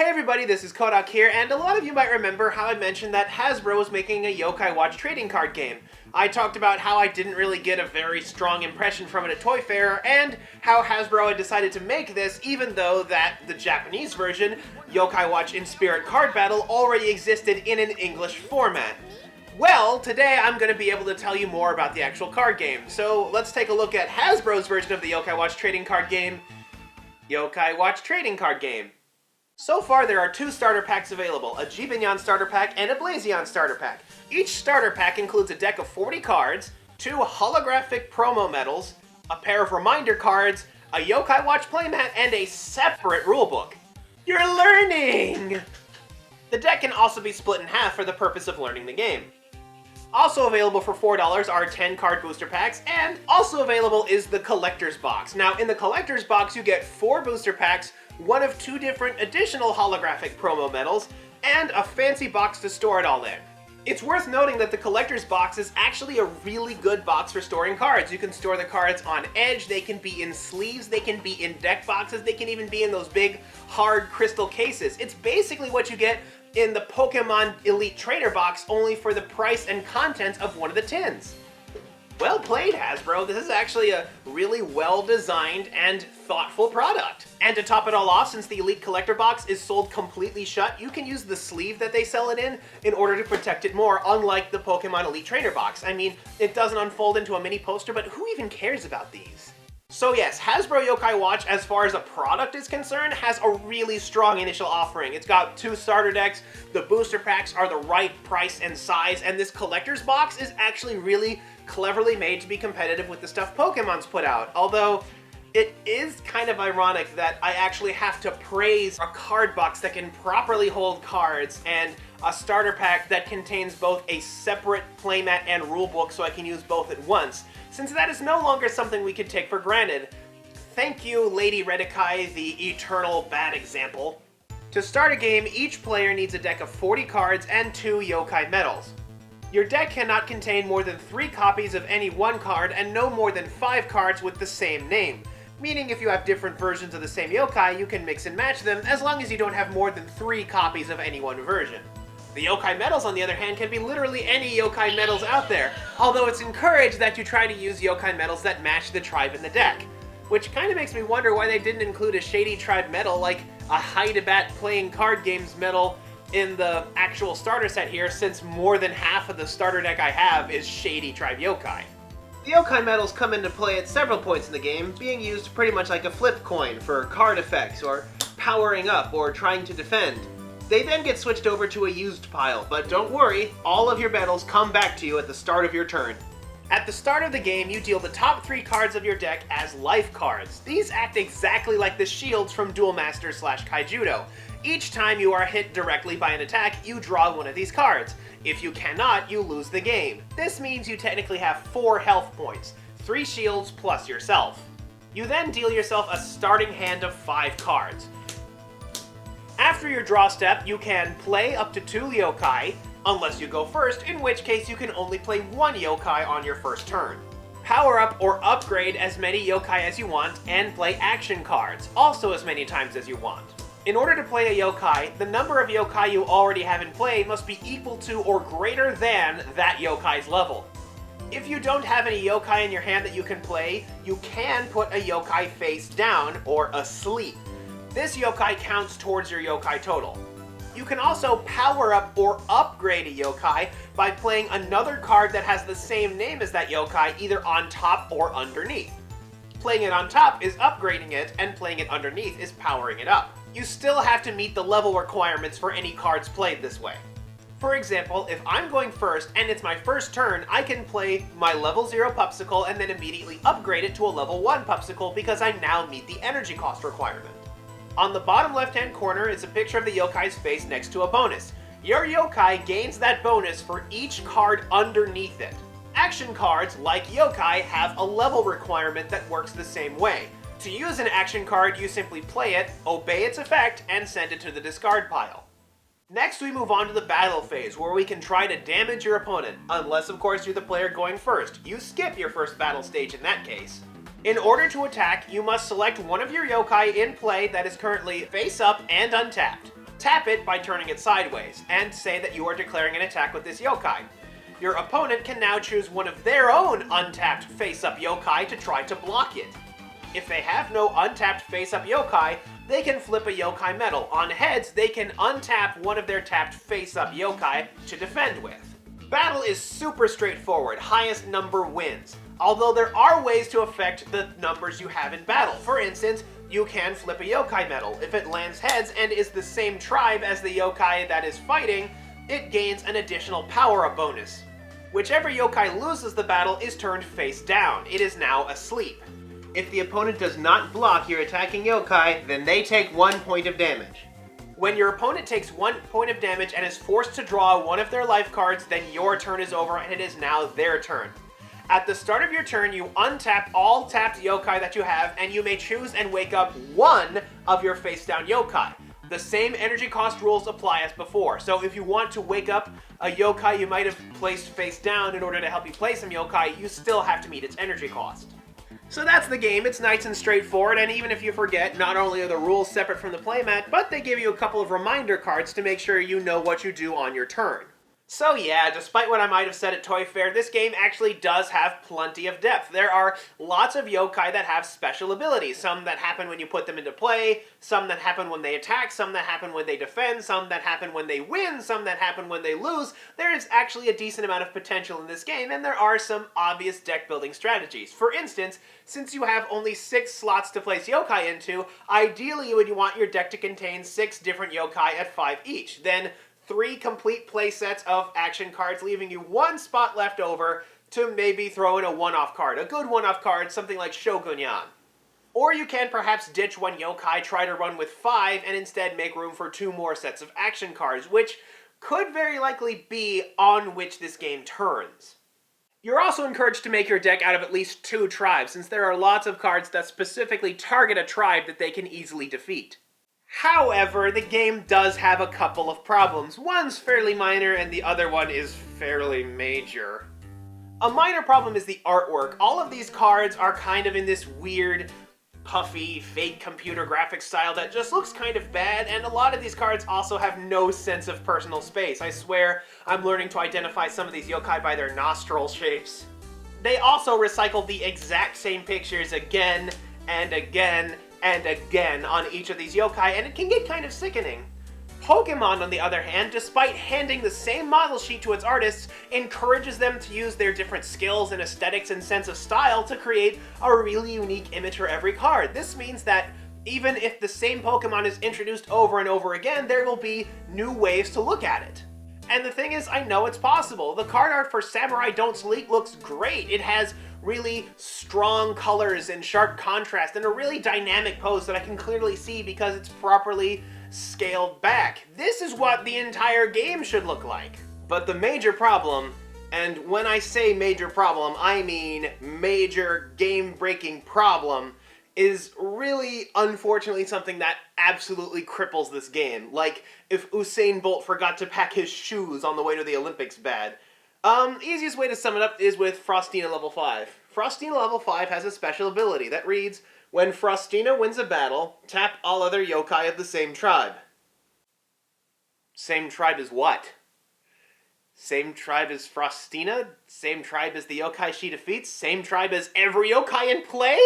Hey everybody, this is Kohdok here, and a lot of you might remember how I mentioned that Hasbro was making a Yokai Watch trading card game. I talked about how I didn't really get a very strong impression from it at Toy Fair, and how Hasbro had decided to make this even though that the Japanese version, Yokai Watch in Spirit Card Battle, already existed in an English format. Well, today I'm going to be able to tell you more about the actual card game, so let's take a look at Hasbro's version of the Yokai Watch trading card game, Yokai Watch Trading Card Game. So far, there are two starter packs available, a Jibanyan starter pack and a Blazion starter pack. Each starter pack includes a deck of 40 cards, 2 holographic promo medals, a pair of reminder cards, a Yokai Watch playmat, and a separate rulebook. You're learning! The deck can also be split in half for the purpose of learning the game. Also available for $4 are 10 card booster packs, and also available is the Collector's Box. Now, in the Collector's Box, you get 4 booster packs, one of 2 different additional holographic promo medals, and a fancy box to store it all in. It's worth noting that the Collector's Box is actually a really good box for storing cards. You can store the cards on edge, they can be in sleeves, they can be in deck boxes, they can even be in those big, hard crystal cases. It's basically what you get in the Pokemon Elite Trainer box, only for the price and contents of one of the tins. Well played, Hasbro. This is actually a really well-designed and thoughtful product. And to top it all off, since the Elite Collector Box is sold completely shut, you can use the sleeve that they sell it in order to protect it more, unlike the Pokemon Elite Trainer Box. I mean, it doesn't unfold into a mini poster, but who even cares about these? So yes, Hasbro Yokai Watch, as far as a product is concerned, has a really strong initial offering. It's got 2 starter decks, the booster packs are the right price and size, and this collector's box is actually really cleverly made to be competitive with the stuff Pokemon's put out. Although, it is kind of ironic that I actually have to praise a card box that can properly hold cards and a starter pack that contains both a separate playmat and rulebook so I can use both at once, since that is no longer something we could take for granted. Thank you, Lady Redikai, the eternal bad example. To start a game, each player needs a deck of 40 cards and 2 yokai medals. Your deck cannot contain more than 3 copies of any one card and no more than 5 cards with the same name. Meaning if you have different versions of the same yokai, you can mix and match them as long as you don't have more than 3 copies of any one version. The yokai medals, on the other hand, can be literally any yokai medals out there, although it's encouraged that you try to use yokai medals that match the tribe in the deck. Which kind of makes me wonder why they didn't include a shady tribe medal like a Hydabat playing card games medal in the actual starter set here, since more than half of the starter deck I have is shady tribe yokai. The yokai medals come into play at several points in the game, being used pretty much like a flip coin for card effects, or powering up, or trying to defend. They then get switched over to a used pile, but don't worry, all of your medals come back to you at the start of your turn. At the start of the game, you deal the top 3 cards of your deck as life cards. These act exactly like the shields from Duel Master / Kaijudo. Each time you are hit directly by an attack, you draw one of these cards. If you cannot, you lose the game. This means you technically have 4 health points, 3 shields plus yourself. You then deal yourself a starting hand of 5 cards. After your draw step, you can play up to 2 yokai, unless you go first, in which case you can only play 1 yokai on your first turn. Power up or upgrade as many yokai as you want, and play action cards, also as many times as you want. In order to play a yokai, the number of yokai you already have in play must be equal to or greater than that yokai's level. If you don't have any yokai in your hand that you can play, you can put a yokai face down, or asleep. This yokai counts towards your yokai total. You can also power up or upgrade a yokai by playing another card that has the same name as that yokai, either on top or underneath. Playing it on top is upgrading it, and playing it underneath is powering it up. You still have to meet the level requirements for any cards played this way. For example, if I'm going first and it's my first turn, I can play my level 0 Pupsicle and then immediately upgrade it to a level 1 Pupsicle because I now meet the energy cost requirement. On the bottom left-hand corner is a picture of the yokai's face next to a bonus. Your yokai gains that bonus for each card underneath it. Action cards, like yokai, have a level requirement that works the same way. To use an action card, you simply play it, obey its effect, and send it to the discard pile. Next, we move on to the battle phase, where we can try to damage your opponent, unless of course you're the player going first. You skip your first battle stage in that case. In order to attack, you must select one of your yokai in play that is currently face up and untapped. Tap it by turning it sideways, and say that you are declaring an attack with this yokai. Your opponent can now choose one of their own untapped face-up yokai to try to block it. If they have no untapped face-up yokai, they can flip a yokai medal. On heads, they can untap one of their tapped face-up yokai to defend with. Battle is super straightforward, highest number wins. Although there are ways to affect the numbers you have in battle. For instance, you can flip a yokai medal. If it lands heads and is the same tribe as the yokai that is fighting, it gains an additional power-up bonus. Whichever yokai loses the battle is turned face down. It is now asleep. If the opponent does not block your attacking yokai, then they take 1 point of damage. When your opponent takes 1 point of damage and is forced to draw one of their life cards, then your turn is over and it is now their turn. At the start of your turn, you untap all tapped yokai that you have, and you may choose and wake up one of your face-down yokai. The same energy cost rules apply as before, so if you want to wake up a yokai you might have placed face down in order to help you play some yokai, you still have to meet its energy cost. So that's the game. It's nice and straightforward, and even if you forget, not only are the rules separate from the playmat, but they give you a couple of reminder cards to make sure you know what you do on your turn. So yeah, despite what I might have said at Toy Fair, this game actually does have plenty of depth. There are lots of yokai that have special abilities, some that happen when you put them into play, some that happen when they attack, some that happen when they defend, some that happen when they win, some that happen when they lose. There is actually a decent amount of potential in this game, and there are some obvious deck building strategies. For instance, since you have only 6 slots to place yokai into, ideally you would want your deck to contain 6 different yokai at 5 each. Then 3 complete play sets of action cards, leaving you 1 spot left over to maybe throw in a one-off card. A good one-off card, something like Shogunyan. Or you can perhaps ditch 1 yokai, try to run with 5, and instead make room for 2 more sets of action cards, which could very likely be on which this game turns. You're also encouraged to make your deck out of at least 2 tribes, since there are lots of cards that specifically target a tribe that they can easily defeat. However, the game does have a couple of problems. One's fairly minor and the other one is fairly major. A minor problem is the artwork. All of these cards are kind of in this weird, puffy, fake computer graphics style that just looks kind of bad, and a lot of these cards also have no sense of personal space. I swear, I'm learning to identify some of these yokai by their nostril shapes. They also recycled the exact same pictures again and again and again on each of these yokai, and it can get kind of sickening. Pokemon, on the other hand, despite handing the same model sheet to its artists, encourages them to use their different skills and aesthetics and sense of style to create a really unique image for every card. This means that even if the same Pokemon is introduced over and over again, there will be new ways to look at it. And the thing is, I know it's possible. The card art for Samurai Don't Sleep looks great. It has really strong colors and sharp contrast and a really dynamic pose that I can clearly see because it's properly scaled back. This is what the entire game should look like. But the major problem, and when I say major problem, I mean major game-breaking problem, is really, unfortunately, something that absolutely cripples this game. Like if Usain Bolt forgot to pack his shoes on the way to the Olympics bad. Easiest way to sum it up is with Frostina level 5. Frostina level 5 has a special ability that reads, when Frostina wins a battle, tap all other yokai of the same tribe. Same tribe as what? Same tribe as Frostina? Same tribe as the yokai she defeats? Same tribe as every yokai in play?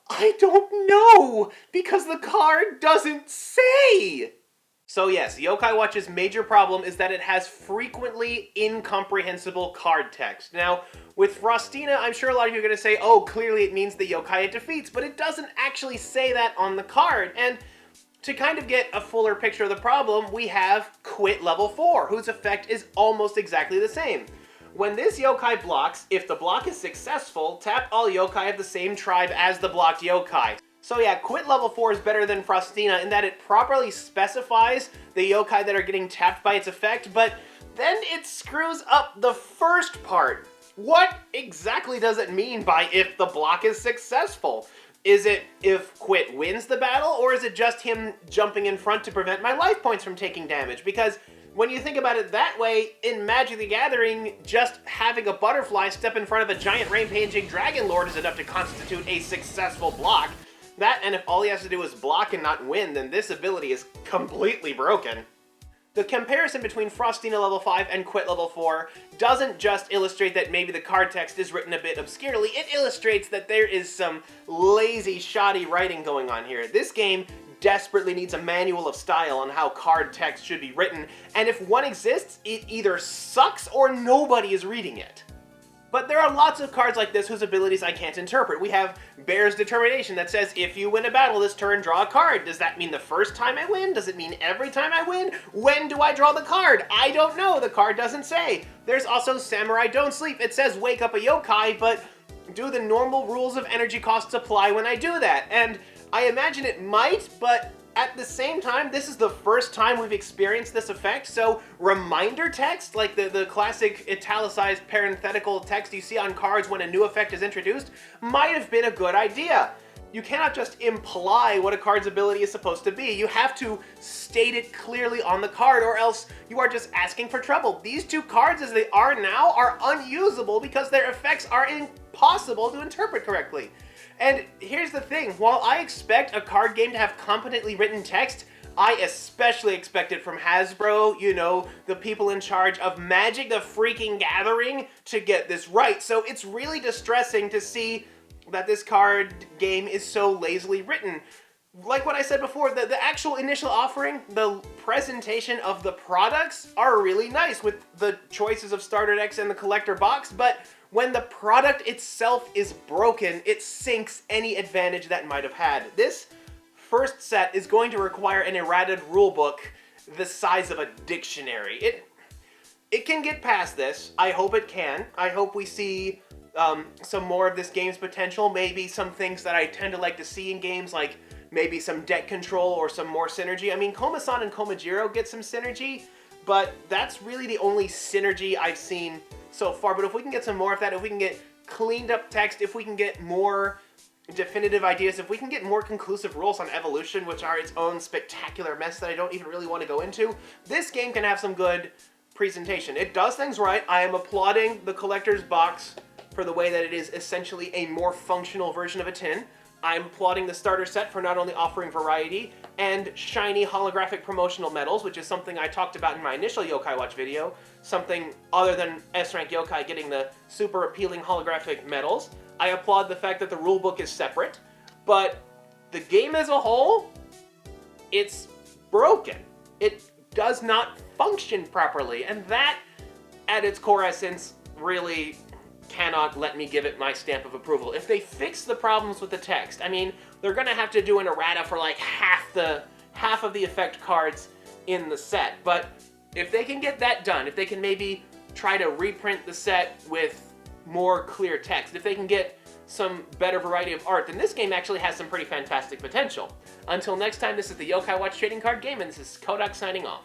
I don't know, because the card doesn't say! So yes, Yokai Watch's major problem is that it has frequently incomprehensible card text. Now, with Frostina, I'm sure a lot of you are going to say, oh, clearly it means the yokai it defeats, but it doesn't actually say that on the card. And to kind of get a fuller picture of the problem, we have Quit level 4, whose effect is almost exactly the same. When this yokai blocks, if the block is successful, tap all yokai of the same tribe as the blocked yokai. So yeah, Quit level 4 is better than Frostina in that it properly specifies the yokai that are getting tapped by its effect, but then it screws up the first part. What exactly does it mean by if the block is successful? Is it if Quit wins the battle, or is it just him jumping in front to prevent my life points from taking damage? Because when you think about it that way, in Magic the Gathering, just having a butterfly step in front of a giant rampaging dragon lord is enough to constitute a successful block. That, and if all he has to do is block and not win, then this ability is completely broken. The comparison between Frostina level 5 and Quit level 4 doesn't just illustrate that maybe the card text is written a bit obscurely, it illustrates that there is some lazy, shoddy writing going on here. This game desperately needs a manual of style on how card text should be written, and if one exists, it either sucks or nobody is reading it. But there are lots of cards like this whose abilities I can't interpret. We have Bear's Determination that says, if you win a battle this turn, draw a card. Does that mean the first time I win? Does it mean every time I win? When do I draw the card? I don't know. The card doesn't say. There's also Samurai Don't Sleep. It says wake up a yokai, but do the normal rules of energy costs apply when I do that? And I imagine it might, but at the same time, this is the first time we've experienced this effect, so reminder text, like the classic italicized parenthetical text you see on cards when a new effect is introduced, might have been a good idea. You cannot just imply what a card's ability is supposed to be. You have to state it clearly on the card, or else you are just asking for trouble. These two cards, as they are now, are unusable because their effects are impossible to interpret correctly. And here's the thing, while I expect a card game to have competently written text, I especially expect it from Hasbro, you know, the people in charge of Magic the Freaking Gathering, to get this right. So it's really distressing to see that this card game is so lazily written. Like what I said before, the actual initial offering, the presentation of the products are really nice with the choices of starter decks and the collector box, but when the product itself is broken, it sinks any advantage that might have had. This first set is going to require an errated rulebook the size of a dictionary. It can get past this. I hope it can. I hope we see some more of this game's potential, maybe some things that I tend to like to see in games, like maybe some deck control or some more synergy. I mean, Koma-san and Komajiro get some synergy, but that's really the only synergy I've seen so far. But if we can get some more of that, if we can get cleaned up text, if we can get more definitive ideas, if we can get more conclusive rules on evolution, which are its own spectacular mess that I don't even really want to go into, this game can have some good presentation. It does things right. I am applauding the collector's box for the way that it is essentially a more functional version of a tin. I'm applauding the starter set for not only offering variety and shiny holographic promotional medals, which is something I talked about in my initial Yokai Watch video, something other than S-Rank Yokai getting the super appealing holographic medals. I applaud the fact that the rulebook is separate, but the game as a whole, it's broken. It does not function properly, and that, at its core essence, really cannot let me give it my stamp of approval. If they fix the problems with the text, I mean, they're gonna have to do an errata for like half of the effect cards in the set, but if they can get that done, if they can maybe try to reprint the set with more clear text, if they can get some better variety of art, then this game actually has some pretty fantastic potential. Until next time, this is the Yokai Watch Trading Card Game, and this is Kohdok signing off.